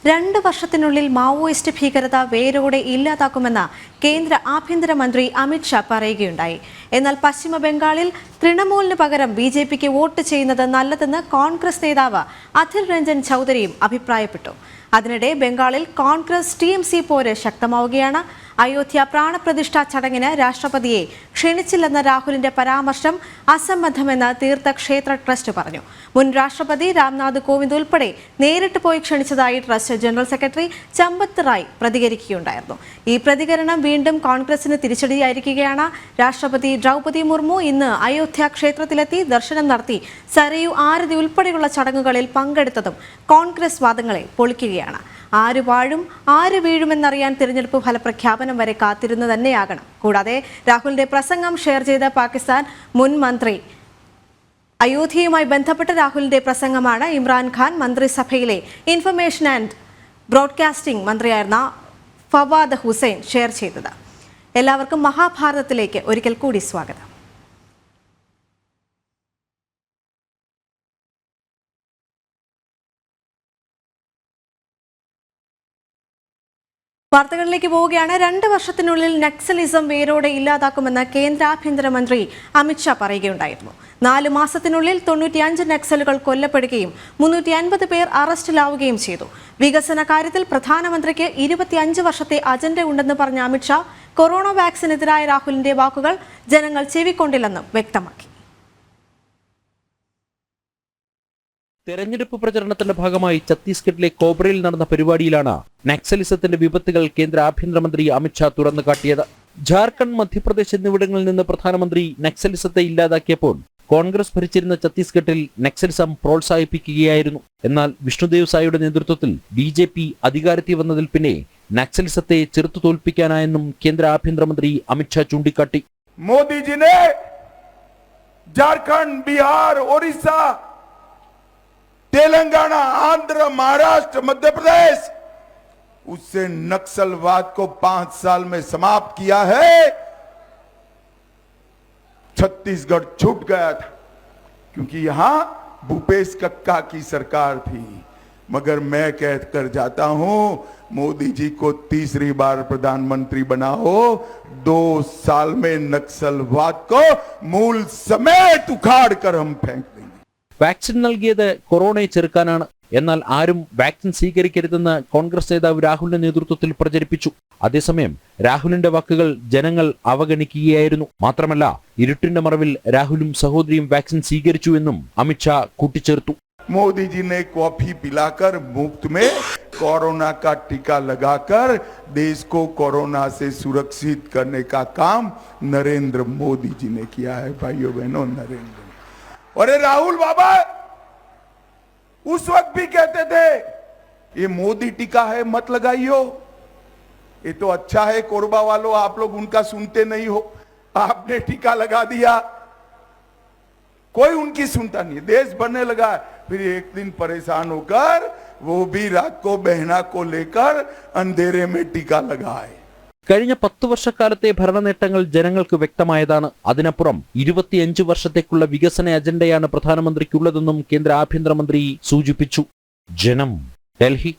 2 വർഷത്തിനുള്ളിൽ മാവോയിസ്റ്റ് ഭീകരത വേരോടെ ഇല്ലാതാക്കുമെന്ന് കേന്ദ്ര ആഭ്യന്തരമന്ത്രി അമിത് ഷാ പറയുകയുണ്ടായി. എന്നാൽ പശ്ചിമ ബംഗാളിൽ തൃണമൂലിന് പകരം ബിജെപിക്ക് വോട്ട് ചെയ്യുന്നത് നല്ലതെന്ന് കോൺഗ്രസ് നേതാവ് അധിർ രഞ്ജൻ ചൗധരിയും അഭിപ്രായപ്പെട്ടു. അതിനിടെ ബംഗാളിൽ കോൺഗ്രസ് ടിഎംസി പോര് ശക്തമാവുകയാണ്. അയോധ്യ പ്രാണപ്രതിഷ്ഠാ ചടങ്ങിന് രാഷ്ട്രപതിയെ ക്ഷണിച്ചില്ലെന്ന രാഹുലിന്റെ പരാമർശം അസംബന്ധമെന്ന് തീർത്ഥക്ഷേത്ര ട്രസ്റ്റ് പറഞ്ഞു. മുൻ രാഷ്ട്രപതി രാംനാഥ് കോവിന്ദ് ഉൾപ്പെടെ നേരിട്ട് പോയി ക്ഷണിച്ചതായി trust general secretary Champat Rai പ്രതികരിക്കുകയുണ്ടായിരുന്നു. ഈ പ്രതികരണം വീണ്ടും കോൺഗ്രസിന് തിരിച്ചടിയായിരിക്കുകയാണ്. രാഷ്ട്രപതി ദ്രൗപദി മുർമു ഇന്ന് അയോധ്യ ക്ഷേത്രത്തിലെത്തി ദർശനം നടത്തി സരയു ആരതി ഉൾപ്പെടെയുള്ള ചടങ്ങുകളിൽ പങ്കെടുത്തതും കോൺഗ്രസ് വാദങ്ങളെ പൊളിക്കുകയാണ്. ആര് വാഴും ആര് വീഴുമെന്നറിയാൻ തിരഞ്ഞെടുപ്പ് ഫലപ്രഖ്യാപനം വരെ കാത്തിരുന്നു തന്നെയാകണം. കൂടാതെ രാഹുലിന്റെ പ്രസംഗം ഷെയർ ചെയ്ത പാകിസ്ഥാൻ മുൻ മന്ത്രി അയോധ്യയുമായി ബന്ധപ്പെട്ട രാഹുലിന്റെ പ്രസംഗമാണ് ഇമ്രാൻഖാൻ മന്ത്രിസഭയിലെ ഇൻഫർമേഷൻ ആൻഡ് ബ്രോഡ്കാസ്റ്റിംഗ് മന്ത്രിയായിരുന്ന ഫവാദ് ഹുസൈൻ ഷെയർ ചെയ്തത്. എല്ലാവർക്കും മഹാഭാരതത്തിലേക്ക് ഒരിക്കൽ കൂടി സ്വാഗതം. വാർത്തകളിലേക്ക് പോവുകയാണ്. 2 വർഷത്തിനുള്ളിൽ നക്സലിസം വേരോടെ ഇല്ലാതാക്കുമെന്ന് കേന്ദ്ര ആഭ്യന്തരമന്ത്രി അമിത് ഷാ പറയുകയുണ്ടായിരുന്നു. 4 മാസത്തിനുള്ളിൽ 95 നക്സലുകൾ കൊല്ലപ്പെടുകയും 350 പേർ അറസ്റ്റിലാവുകയും ചെയ്തു. വികസന കാര്യത്തിൽ പ്രധാനമന്ത്രിക്ക് 25 വർഷത്തെ അജണ്ട ഉണ്ടെന്ന് പറഞ്ഞ അമിത് ഷാ കൊറോണ വാക്സിനെതിരായ രാഹുലിന്റെ വാക്കുകൾ ജനങ്ങൾ ചെവിക്കൊണ്ടില്ലെന്നും വ്യക്തമാക്കി. തെരഞ്ഞെടുപ്പ് പ്രചരണത്തിന്റെ ഭാഗമായി ഛത്തീസ്ഗഡിലെ കോബ്രയിൽ നടന്ന പരിപാടിയിലാണ് നക്സലിസത്തിന്റെ വിപത്തുകൾ കേന്ദ്ര ആഭ്യന്തരമന്ത്രി അമിത് ഷാ തുറന്നു കാട്ടിയത്. ജാർഖണ്ഡ്, മധ്യപ്രദേശ് എന്നിവിടങ്ങളിൽ നിന്ന് പ്രധാനമന്ത്രി നക്സലിസത്തെ ഇല്ലാതാക്കിയപ്പോൾ കോൺഗ്രസ് ഭരിച്ചിരുന്ന ഛത്തീസ്ഗഡിൽ നക്സലിസം പ്രോത്സാഹിപ്പിക്കുകയായിരുന്നു. എന്നാൽ വിഷ്ണുദേവ് സായിയുടെ നേതൃത്വത്തിൽ ബിജെപി അധികാരത്തിൽ വന്നതിൽ പിന്നെ നക്സലിസത്തെ ചെറുത്തു തോൽപ്പിക്കാനായെന്നും കേന്ദ്ര ആഭ്യന്തരമന്ത്രി അമിത് ഷാ ചൂണ്ടിക്കാട്ടി. മോദിജിനെ ജാർഖണ്ഡ്, ബിഹാർ, ഒറീസ, तेलंगाना, आंध्र, महाराष्ट्र, मध्य प्रदेश उससे नक्सलवाद को 5 साल में समाप्त किया है. छत्तीसगढ़ छूट गया था क्योंकि यहां भूपेश कक्का की सरकार थी. मगर मैं कहकर जाता हूं, मोदी जी को तीसरी बार प्रधानमंत्री बनाओ, 2 साल में नक्सलवाद को मूल समेत उखाड़ कर हम फेंक देंगे. വാക്സിൻ നൽകിയത് കൊറോണയെ ചെറുക്കാനാണ്. എന്നാൽ ആരും വാക്സിൻ സ്വീകരിക്കരുതെന്ന് കോൺഗ്രസ് നേതാവ് രാഹുലിന്റെ നേതൃത്വത്തിൽ പ്രചരിപ്പിച്ചു. അതേസമയം രാഹുലിന്റെ വാക്കുകൾ ജനങ്ങൾ അവഗണിക്കുകയായിരുന്നു. മാത്രമല്ല, ഇരുട്ടിന്റെ മറവിൽ രാഹുലും സഹോദരിയും വാക്സിൻ സ്വീകരിച്ചുവെന്നും അമിത് ഷാ കൂട്ടിച്ചേർത്തു. मोदी जी ने कॉफी पिलाकर मुफ्त में कोरोना का टीका लगाकर देश को कोरोना से सुरक्षित करने का काम नरेंद्र मोदी जी ने किया है. भाइयों बहनों, नरेंद्र. अरे राहुल बाबा उस वक्त भी कहते थे ये मोदी टीका है, मत लगाइयो, ये तो अच्छा है. कोरबा वालों, आप लोग उनका सुनते नहीं हो. आपने टीका लगा दिया, कोई उनकी सुनता नहीं. देश बनने लगा. फिर एक दिन परेशान होकर वो भी रात को बहना को लेकर अंधेरे में टीका लगाए. കഴിഞ്ഞ 10 വർഷക്കാലത്തെ ഭരണ നേട്ടങ്ങൾ ജനങ്ങൾക്ക് വ്യക്തമായതാണ്. അതിനപ്പുറം 25 വർഷത്തേക്കുള്ള വികസന അജണ്ടയാണ് പ്രധാനമന്ത്രിക്കുള്ളതെന്നും കേന്ദ്ര ആഭ്യന്തരമന്ത്രി സൂചിപ്പിച്ചു. ജനം, ഡൽഹി.